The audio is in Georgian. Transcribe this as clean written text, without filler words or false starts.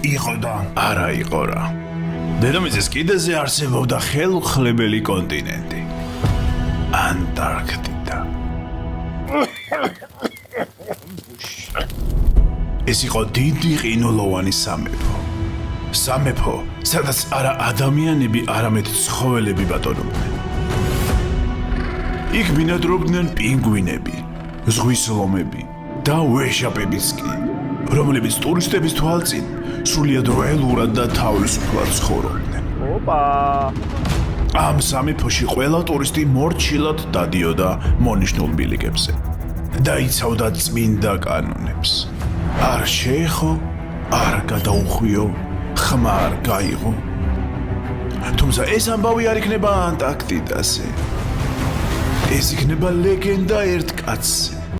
იყო და არა იყო რა. დედამიწის კიდეზე არსებობდა ხელუხლებელი კონტინენტი. ანტარქტიდა. ეს იყო დიდი ყინულოვანი სამეფო. სამეფო, სადაც არა ადამიანები, არამედ ცხოველები ბატონობდნენ. იქ ბინადრობდნენ პინგვინები, ზღვის ლომები და ვეშაპებიც კი, რომლებიც ტურისტების თვალწინ სრულიად როელურად და თავისუფლად ცხოვრობდნენ. ამ სამეფოში ყველა ტურისტი მორჩილად დადიოდა მონიშნულ ბილიკებზე და იცავდა წმინდა კანონებს. არ შეეხო, არ გადაუხვიო, ხმა არ გაიღო. თუმცა ეს ამბავი არ იქნება ანტარქტიდაზე. ეს იქნება ლეგენდა ერთ კაცზე,